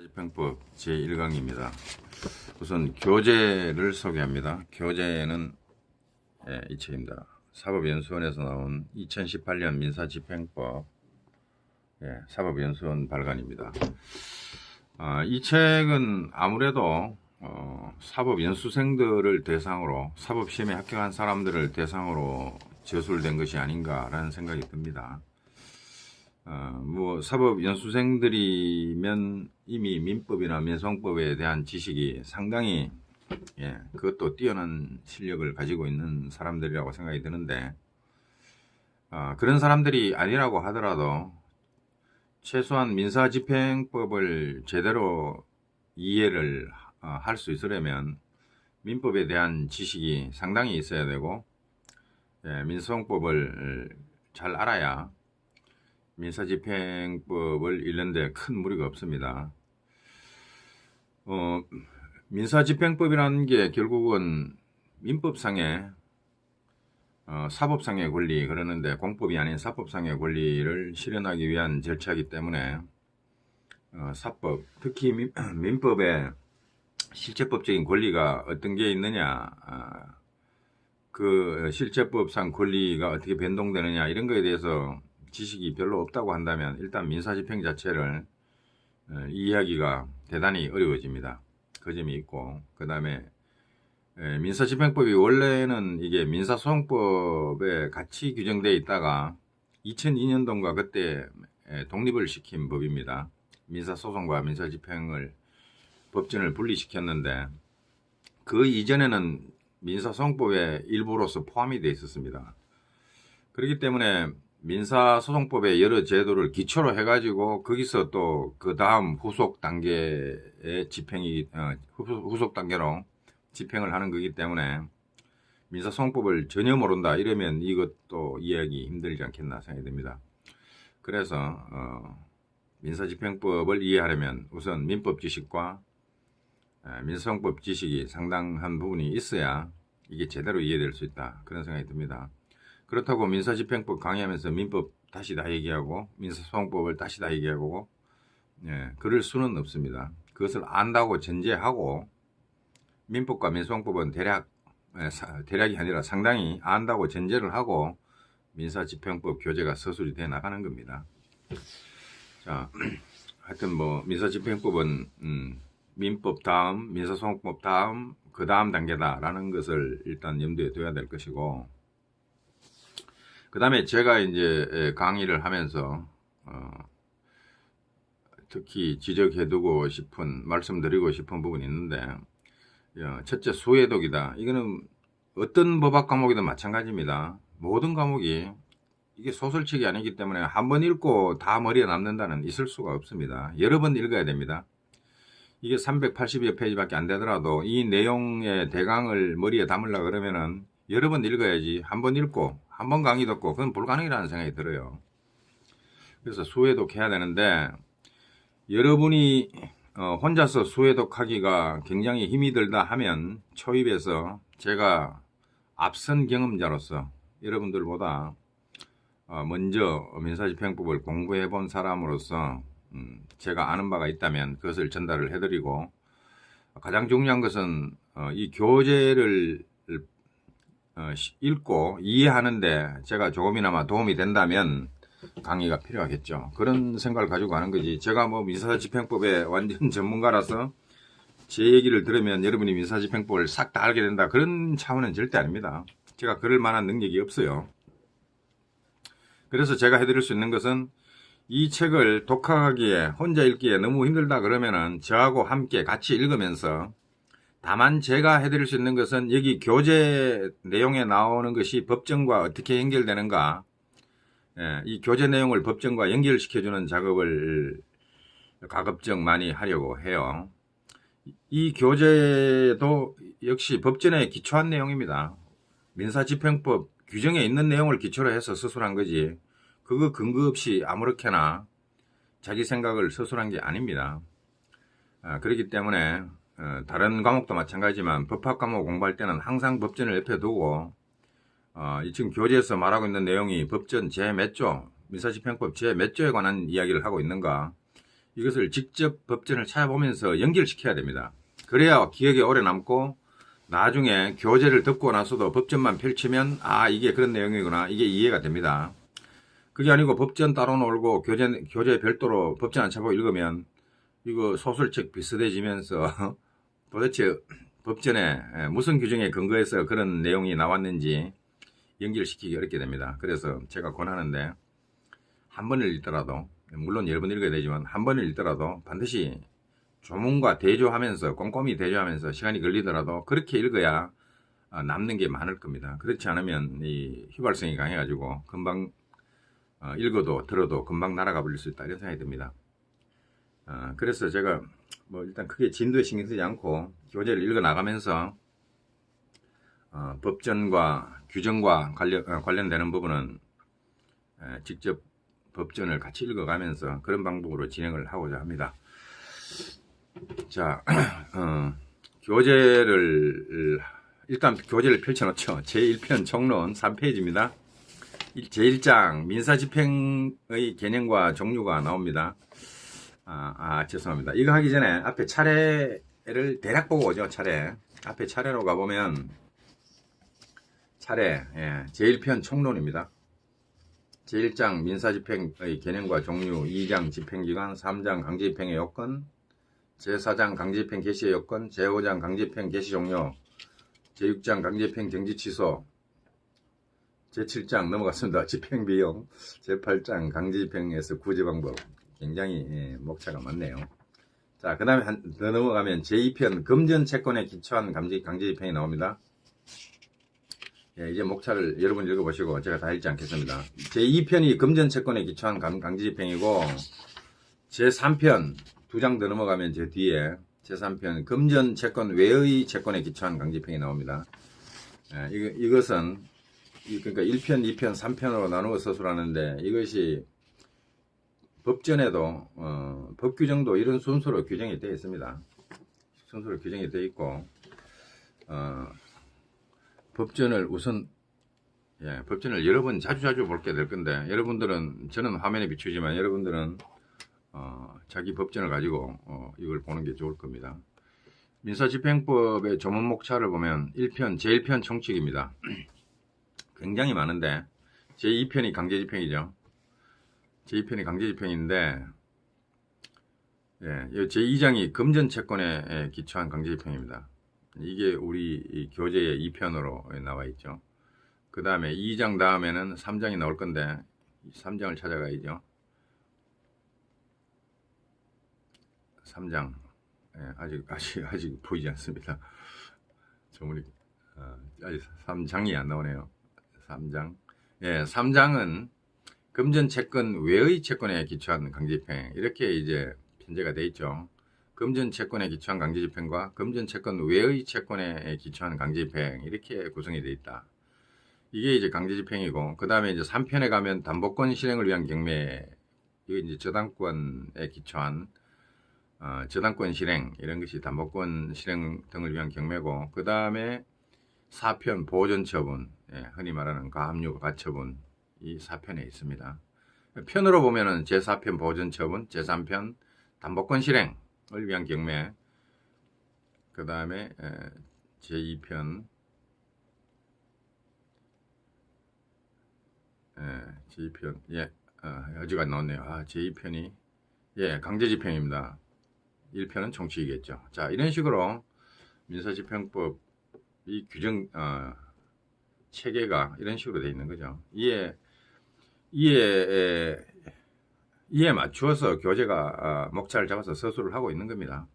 민사집행법 제1강입니다. 우선 교재를 소개합니다. 교재는 이 책입니다. 사법연수원에서 나온 2018년 민사집행법 사법연수원 발간입니다. 이 책은 아무래도 사법연수생들을 대상으로 사법시험에 합격한 사람들을 대상으로 저술된 것이 아닌가라는 생각이 듭니다. 사법연수생들이면 이미 민법이나 민소송법에 대한 지식이 상당히 그것도 뛰어난 실력을 가지고 있는 사람들이라고 생각이 드는데, 그런 사람들이 아니라고 하더라도 최소한 민사집행법을 제대로 이해를 할 수 있으려면 민법에 대한 지식이 상당히 있어야 되고, 민소송법을 잘 알아야 민사집행법을 읽는데 큰 무리가 없습니다. 민사집행법이라는 게 결국은 민법상의 사법상의 권리, 그러는데 공법이 아닌 사법상의 권리를 실현하기 위한 절차이기 때문에 사법, 특히 민법에 실체법적인 권리가 어떤 게 있느냐, 그 실체법상 권리가 어떻게 변동되느냐, 이런 거에 대해서 지식이 별로 없다고 한다면 일단 민사집행 자체를 이해하기가 대단히 어려워집니다. 그 점이 있고, 그 다음에 민사집행법이 원래는 이게 민사소송법에 같이 규정되어 있다가 2002년도인가 그때 독립을 시킨 법입니다. 민사소송과 민사집행을 법전을 분리시켰는데, 그 이전에는 민사소송법의 일부로서 포함이 되어 있었습니다. 그렇기 때문에 민사소송법의 여러 제도를 기초로 해가지고 거기서 또 그 다음 후속 단계의 후속 단계로 집행을 하는 거기 때문에 민사소송법을 전혀 모른다 이러면 이것도 이해하기 힘들지 않겠나 생각이 듭니다. 그래서 민사집행법을 이해하려면 우선 민법 지식과 민사소송법 지식이 상당한 부분이 있어야 이게 제대로 이해될 수 있다, 그런 생각이 듭니다. 그렇다고 민사집행법 강의하면서 민법 다시 다 얘기하고 민사소송법을 다시 다 얘기하고 그럴 수는 없습니다. 그것을 안다고 전제하고, 민법과 민사소송법은 대략이 아니라 상당히 안다고 전제를 하고 민사집행법 교재가 서술이 돼 나가는 겁니다. 자, 하여튼 민사집행법은 민법 다음, 민사소송법 다음, 그 다음 단계다라는 것을 일단 염두에 둬야 될 것이고, 그 다음에 제가 이제 강의를 하면서 특히 지적해두고 싶은, 말씀드리고 싶은 부분이 있는데, 첫째, 수해독이다. 이거는 어떤 법학 과목이든 마찬가지입니다. 모든 과목이 이게 소설책이 아니기 때문에 한 번 읽고 다 머리에 남는다는 있을 수가 없습니다. 여러 번 읽어야 됩니다. 이게 380여 페이지밖에 안 되더라도 이 내용의 대강을 머리에 담으려고 그러면은 여러 번 읽어야지, 한 번 읽고 한 번 강의 듣고 그건 불가능이라는 생각이 들어요. 그래서 수해독 해야 되는데, 여러분이 혼자서 수해독하기가 굉장히 힘이 들다 하면 초입에서 제가 앞선 경험자로서 여러분들보다 먼저 민사집행법을 공부해 본 사람으로서 제가 아는 바가 있다면 그것을 전달을 해드리고, 가장 중요한 것은 이 교재를 읽고 이해하는데 제가 조금이나마 도움이 된다면 강의가 필요하겠죠. 그런 생각을 가지고 가는 거지, 제가 민사집행법에 완전 전문가라서 제 얘기를 들으면 여러분이 민사집행법을 싹 다 알게 된다, 그런 차원은 절대 아닙니다. 제가 그럴 만한 능력이 없어요. 그래서 제가 해드릴 수 있는 것은, 이 책을 독학하기에, 혼자 읽기에 너무 힘들다 그러면은 저하고 함께 같이 읽으면서, 다만 제가 해드릴 수 있는 것은 여기 교재 내용에 나오는 것이 법정과 어떻게 연결되는가, 이 교재 내용을 법정과 연결시켜주는 작업을 가급적 많이 하려고 해요. 이 교재도 역시 법전에 기초한 내용입니다. 민사집행법 규정에 있는 내용을 기초로 해서 서술한 거지, 그거 근거 없이 아무렇게나 자기 생각을 서술한 게 아닙니다. 그렇기 때문에 다른 과목도 마찬가지지만 법학 과목 공부할 때는 항상 법전을 옆에 두고, 지금 교재에서 말하고 있는 내용이 법전 제 몇 조, 민사집행법 제 몇 조에 관한 이야기를 하고 있는가, 이것을 직접 법전을 찾아보면서 연결시켜야 됩니다. 그래야 기억에 오래 남고 나중에 교재를 듣고 나서도 법전만 펼치면 아 이게 그런 내용이구나 이게 이해가 됩니다. 그게 아니고 법전 따로 놀고 교재 별도로 법전 안 찾아보고 읽으면 이거 소설책 비슷해지면서 도대체 법전에 무슨 규정에 근거해서 그런 내용이 나왔는지 연결시키기 어렵게 됩니다. 그래서 제가 권하는데 한 번을 읽더라도 물론 여러 번 읽어야 되지만 한 번을 읽더라도 반드시 조문과 대조하면서 꼼꼼히 대조하면서 시간이 걸리더라도 그렇게 읽어야 남는 게 많을 겁니다. 그렇지 않으면 이 휘발성이 강해가지고 금방 읽어도 들어도 금방 날아가 버릴 수 있다 이런 생각이 듭니다. 그래서 제가 뭐 일단 크게 진도에 신경 쓰지 않고 교재를 읽어 나가면서 법전과 규정과 관련되는 부분은 직접 법전을 같이 읽어가면서 그런 방법으로 진행을 하고자 합니다. 자, 일단 교재를 펼쳐놓죠. 제1편 총론 3페이지입니다. 제1장 민사집행의 개념과 종류가 나옵니다. 죄송합니다. 이거 하기 전에 앞에 차례를 대략 보고 오죠. 앞에 차례로 가보면 제1편 총론입니다. 제1장 민사집행의 개념과 종류, 2장 집행기관, 3장 강제집행의 요건, 제4장 강제집행 개시의 요건, 제5장 강제집행 개시 종료, 제6장 강제집행 정지 취소, 제7장 넘어갔습니다. 집행비용, 제8장 강제집행에서 구제 방법. 굉장히 목차가 많네요. 자, 그 다음에 더 넘어가면 제2편 금전채권에 기초한 강제집행이 나옵니다. 이제 목차를 여러분 읽어보시고 제가 다 읽지 않겠습니다. 제2편이 금전채권에 기초한 강제집행이고 제3편 2장 더 넘어가면 제 뒤에 제3편 금전채권 외의 채권에 기초한 강제집행이 나옵니다. 이것은 그러니까 1편, 2편, 3편으로 나누어 서술하는데 이것이 법전에도 법규정도 이런 순서로 규정이 되어 있습니다. 순서로 규정이 되어 있고 법전을 우선 법전을 여러 번 자주 볼게 될 건데 여러분들은 저는 화면에 비추지만 여러분들은 자기 법전을 가지고 이걸 보는 게 좋을 겁니다. 민사집행법의 조문목차를 보면 1편, 제1편 총칙입니다. 굉장히 많은데 제2편이 강제집행이죠. 제2편이 강제집행인데 제2장이 금전채권에 기초한 강제집행입니다. 이게 우리 교재의 2편으로 나와 있죠. 그 다음에 2장 다음에는 3장이 나올 건데 3장을 찾아가야죠. 3장 아직 보이지 않습니다. 조문이 아직 3장이 안 나오네요. 3장. 3장은 금전채권 외의 채권에 기초한 강제집행 이렇게 이제 편제가 되어 있죠. 금전채권에 기초한 강제집행과 금전채권 외의 채권에 기초한 강제집행 이렇게 구성이 되어 있다. 이게 이제 강제집행이고 그 다음에 이제 3편에 가면 담보권 실행을 위한 경매 이게 이제 저당권에 기초한 저당권 실행 이런 것이 담보권 실행 등을 위한 경매고 그 다음에 4편 보존처분 흔히 말하는 가압류 가처분 이 4편에 있습니다. 편으로 보면은 제4편 보존처분, 제3편 담보권 실행을 위한 경매, 그 다음에 제2편 제2편 여지가 나왔네요. 제2편이 강제집행입니다. 1편은 총칙이겠죠. 자, 이런 식으로 민사집행법 이 규정 체계가 이런 식으로 되어 있는 거죠. 이에 맞추어서 교재가 목차를 잡아서 서술을 하고 있는 겁니다.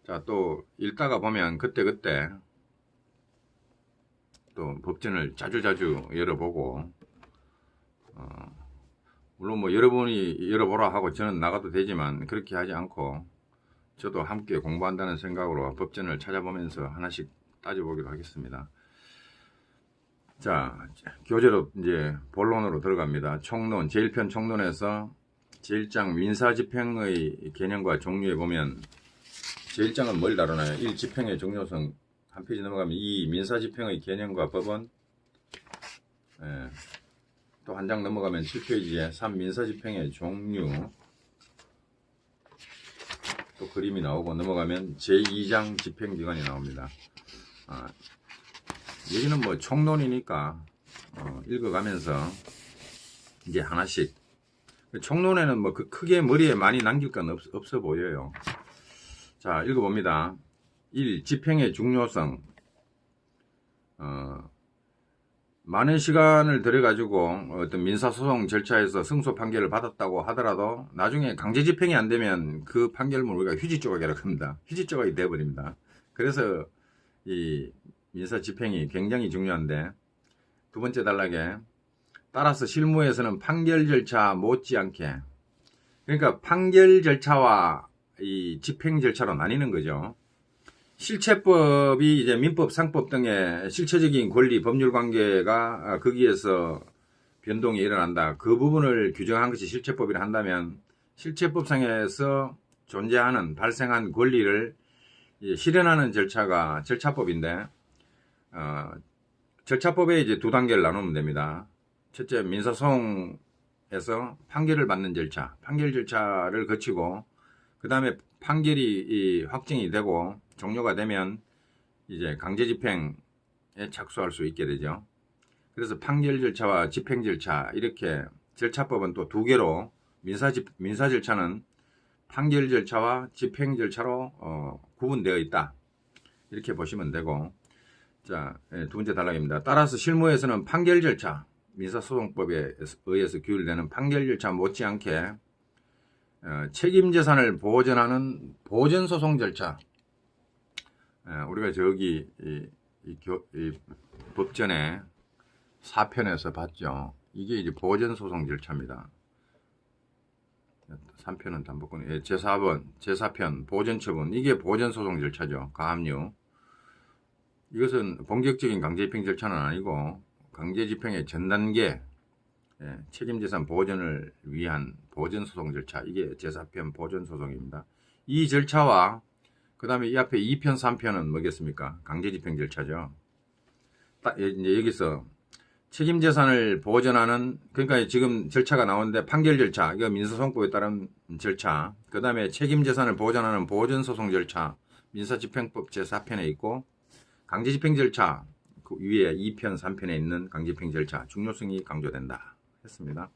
자, 또 읽다가 보면 그때 또 법전을 자주 열어보고 물론 뭐 여러분이 열어보라 하고 저는 나가도 되지만 그렇게 하지 않고 저도 함께 공부한다는 생각으로 법전을 찾아보면서 하나씩 따져보기로 하겠습니다. 자, 교재로 이제 본론으로 들어갑니다. 총론, 제1편 총론에서 제1장 민사집행의 개념과 종류에 보면 제1장은 뭘 다루나요? 1. 집행의 종료성 한 페이지 넘어가면 2. 민사집행의 개념과 법원 또 한 장 넘어가면 7페이지에 3. 민사집행의 종류 또 그림이 나오고 넘어가면 제2장 집행기관이 나옵니다. 여기는 뭐 총론이니까 읽어가면서 이제 하나씩. 총론에는 뭐 크게 머리에 많이 남길 건 없어 보여요. 자, 읽어봅니다. 1. 집행의 중요성. 많은 시간을 들여가지고 어떤 민사소송 절차에서 승소 판결을 받았다고 하더라도 나중에 강제 집행이 안 되면 그 판결문을 우리가 휴지 조각이라고 합니다. 휴지 조각이 되어버립니다. 그래서 이 민사 집행이 굉장히 중요한데, 두 번째 단락에 따라서 실무에서는 판결 절차 못지않게, 그러니까 판결 절차와 이 집행 절차로 나뉘는 거죠. 실체법이 이제 민법, 상법 등의 실체적인 권리, 법률 관계가 거기에서 변동이 일어난다. 그 부분을 규정한 것이 실체법이라 한다면, 실체법상에서 존재하는, 발생한 권리를 실현하는 절차가 절차법인데, 절차법에 이제 두 단계를 나누면 됩니다. 첫째, 민사소송에서 판결을 받는 절차, 판결 절차를 거치고, 그 다음에 판결이 확정이 되고 종료가 되면 이제 강제 집행에 착수할 수 있게 되죠. 그래서 판결 절차와 집행 절차, 이렇게 절차법은 또 두 개로, 민사 절차는 판결 절차와 집행 절차로 구분되어 있다. 이렇게 보시면 되고, 자, 두 번째 단락입니다. 따라서 실무에서는 판결 절차, 민사소송법에 의해서 규율되는 판결 절차 못지않게 책임재산을 보전하는 보전소송 절차, 우리가 저기 이 법전에 4편에서 봤죠. 이게 이제 보전소송 절차입니다. 3편은 담보권, 제4번, 제4편 보전처분, 이게 보전소송 절차죠. 가압류. 이것은 본격적인 강제집행 절차는 아니고 강제집행의 전 단계, 책임재산 보전을 위한 보전소송 절차, 이게 제4편 보전소송입니다. 이 절차와 그 다음에 이 앞에 2편, 3편은 뭐겠습니까? 강제집행 절차죠. 이제 여기서 책임재산을 보전하는, 그러니까 지금 절차가 나오는데 판결 절차, 이거 민사소송법에 따른 절차, 그 다음에 책임재산을 보전하는 보전소송 절차, 민사집행법 제4편에 있고, 강제집행 절차, 그 위에 2편, 3편에 있는 강제집행 절차, 중요성이 강조된다 했습니다.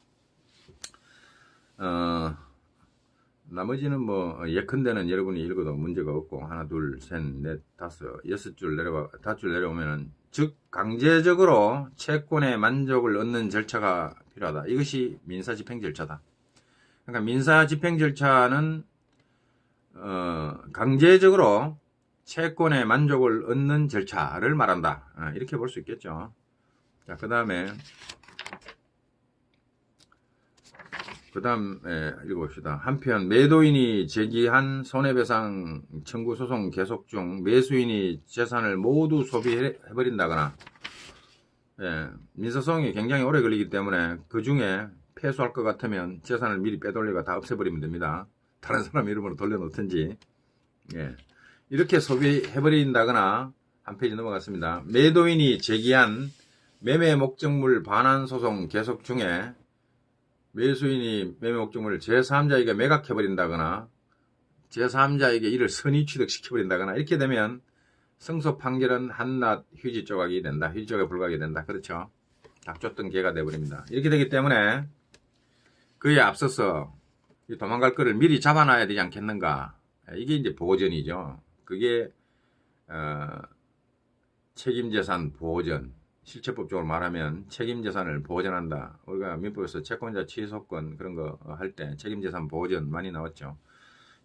나머지는 뭐 예컨대는 여러분이 읽어도 문제가 없고, 하나, 둘, 셋, 넷, 다섯, 6줄 내려가, 5줄 내려오면은, 즉 강제적으로 채권의 만족을 얻는 절차가 필요하다. 이것이 민사집행 절차다. 그러니까 민사집행 절차는 강제적으로 채권의 만족을 얻는 절차를 말한다. 이렇게 볼 수 있겠죠. 자, 그 다음에 읽어봅시다. 한편 매도인이 제기한 손해배상 청구 소송 계속 중 매수인이 재산을 모두 소비해버린다거나, 민사소송이 굉장히 오래 걸리기 때문에 그 중에 패소할 것 같으면 재산을 미리 빼돌리고 다 없애버리면 됩니다. 다른 사람 이름으로 돌려놓든지. 이렇게 소비해버린다거나, 한 페이지 넘어갔습니다. 매도인이 제기한 매매 목적물 반환 소송 계속 중에 매수인이 매매 목적물을 제3자에게 매각해버린다거나 제3자에게 이를 선의 취득시켜버린다거나, 이렇게 되면 승소 판결은 한낱 휴지 조각이 된다. 휴지 조각에 불과하게 된다. 그렇죠? 닥쳤던 개가 돼버립니다. 이렇게 되기 때문에 그에 앞서서 도망갈 거를 미리 잡아놔야 되지 않겠는가. 이게 이제 보전이죠. 그게 책임재산 보전, 실체법적으로 말하면 책임재산을 보전한다. 우리가 민법에서 채권자 취소권 그런 거 할 때 책임재산 보전 많이 나왔죠.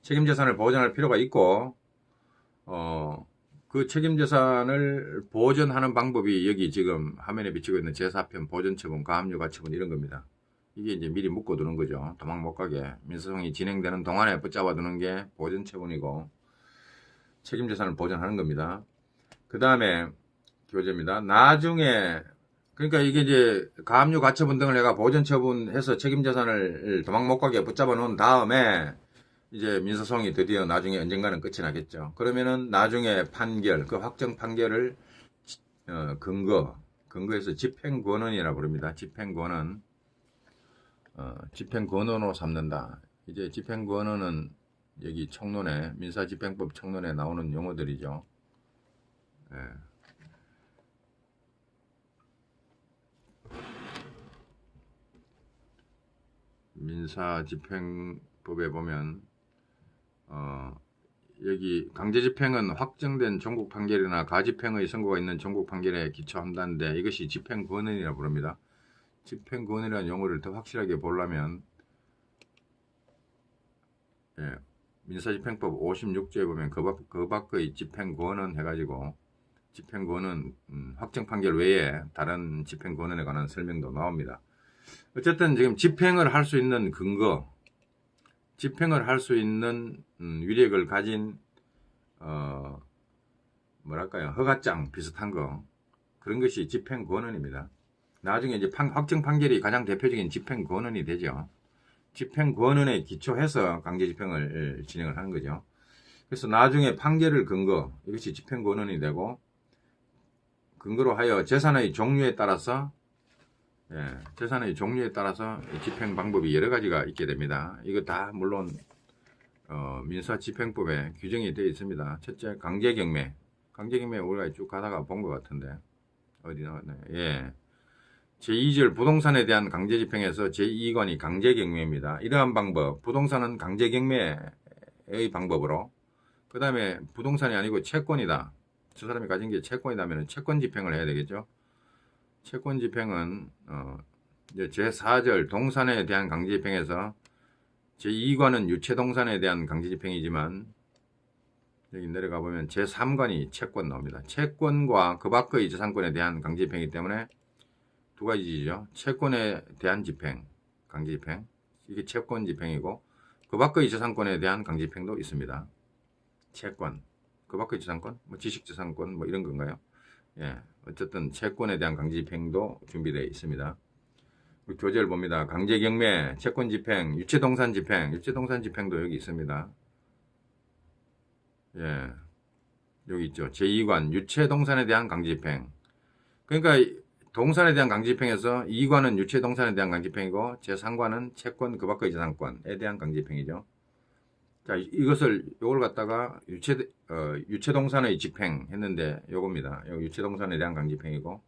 책임재산을 보전할 필요가 있고, 그 책임재산을 보전하는 방법이 여기 지금 화면에 비치고 있는 제4편 보전처분, 가압류 가처분 이런 겁니다. 이게 이제 미리 묶어두는 거죠. 도망 못 가게. 민사소송이 진행되는 동안에 붙잡아두는 게 보전처분이고, 책임재산을 보전하는 겁니다. 그 다음에 교재입니다. 나중에, 그러니까 이게 이제 가압류 가처분 등을 내가 보전처분해서 책임재산을 도망 못 가게 붙잡아 놓은 다음에 이제 민사소송이 드디어 나중에 언젠가는 끝이 나겠죠. 그러면은 나중에 판결, 그 확정 판결을 근거해서 집행권원이라고 부릅니다. 집행권원, 집행권원으로 삼는다. 이제 집행권원은 여기 청론에 민사집행법 청론에 나오는 용어들이죠. 예. 민사집행법에 보면 여기 강제집행은 확정된 전국 판결이나 가집행의 선고가 있는 전국 판결에 기초한다는데 이것이 집행권한이라고 부릅니다. 집행권한이라는 용어를 더 확실하게 보려면 예, 민사집행법 56조에 보면 그 밖의 집행권한 해가지고 집행권은 확정 판결 외에 다른 집행권한에 관한 설명도 나옵니다. 어쨌든 지금 집행을 할 수 있는 근거, 집행을 할 수 있는 위력을 가진 뭐랄까요, 허가장 비슷한 거, 그런 것이 집행권한입니다. 나중에 이제 확정 판결이 가장 대표적인 집행권한이 되죠. 집행권한에 기초해서 강제집행을 진행을 하는 거죠. 그래서 나중에 판결을 근거, 이것이 집행권한이 되고, 근거로 하여 재산의 종류에 따라서 재산의 종류에 따라서 집행 방법이 여러 가지가 있게 됩니다. 이거 다 물론 민사집행법에 규정이 되어 있습니다. 첫째, 강제경매. 강제경매 우리가 쭉 가다가 본 것 같은데 어디 나왔나요? 예. 제2절 부동산에 대한 강제집행에서 제2관이 강제경매입니다. 이러한 방법, 부동산은 강제경매의 방법으로, 그 다음에 부동산이 아니고 채권이다. 저 사람이 가진 게 채권이라면 채권집행을 해야 되겠죠. 채권집행은 제4절 동산에 대한 강제집행에서 제2관은 유체동산에 대한 강제집행이지만 여기 내려가 보면 제3관이 채권 나옵니다. 채권과 그 밖의 재산권에 대한 강제집행이기 때문에 두 가지죠. 채권에 대한 집행, 강제집행, 이게 채권집행이고 그 밖의 재산권에 대한 강제집행도 있습니다. 채권, 그 밖의 재산권, 뭐 지식재산권 뭐 이런 건가요? 예, 어쨌든 채권에 대한 강제집행도 준비되어 있습니다. 교재를 봅니다. 강제경매, 채권집행, 유체동산집행, 유체동산집행도 여기 있습니다. 예, 여기 있죠. 제2관 유체동산에 대한 강제집행. 그러니까 동산에 대한 강제집행에서 2관은 유체동산에 대한 강제집행이고 제3관은 채권 그 밖의 재산권에 대한 강제집행이죠. 자, 요걸 갖다가 유체동산의 집행 했는데 요겁니다. 요 유체동산에 대한 강제집행이고,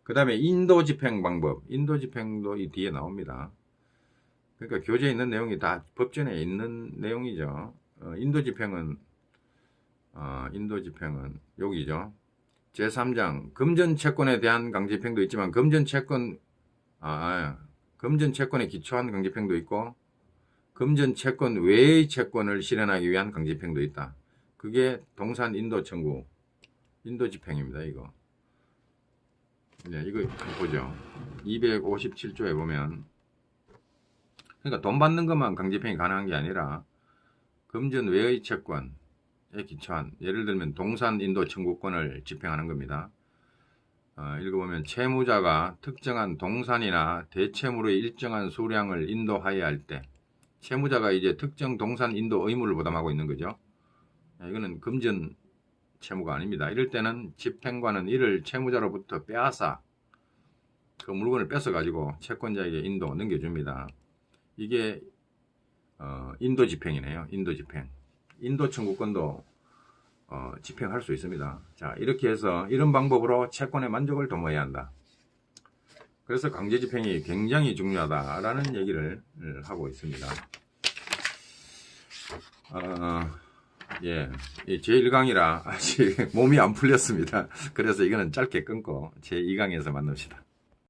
그 다음에 인도집행 방법, 인도집행도 이 뒤에 나옵니다. 그러니까 교재에 있는 내용이 다 법전에 있는 내용이죠. 인도집행은 여기죠. 제3장 금전채권에 대한 강제집행도 있지만 금전채권에 기초한 강제집행도 있고 금전채권 외의 채권을 실현하기 위한 강제집행도 있다. 그게 동산 인도 청구, 인도집행입니다. 이거. 네, 이거 보죠. 257조에 보면, 그러니까 돈 받는 것만 강제집행이 가능한 게 아니라 금전 외의 채권에 기초한, 예를 들면 동산 인도 청구권을 집행하는 겁니다. 읽어보면 채무자가 특정한 동산이나 대채무의 일정한 수량을 인도하여야 할 때, 채무자가 이제 특정 동산 인도 의무를 부담하고 있는 거죠. 이거는 금전 채무가 아닙니다. 이럴 때는 집행관은 이를 채무자로부터 빼앗아 그 물건을 뺏어가지고 채권자에게 인도 넘겨줍니다. 이게 인도집행이네요. 인도집행. 인도청구권도 집행할 수 있습니다. 자, 이렇게 해서 이런 방법으로 채권의 만족을 도모해야 한다. 그래서 강제집행이 굉장히 중요하다라는 얘기를 하고 있습니다. 예, 제1강이라 아직 몸이 안 풀렸습니다. 그래서 이거는 짧게 끊고 제2강에서 만납시다.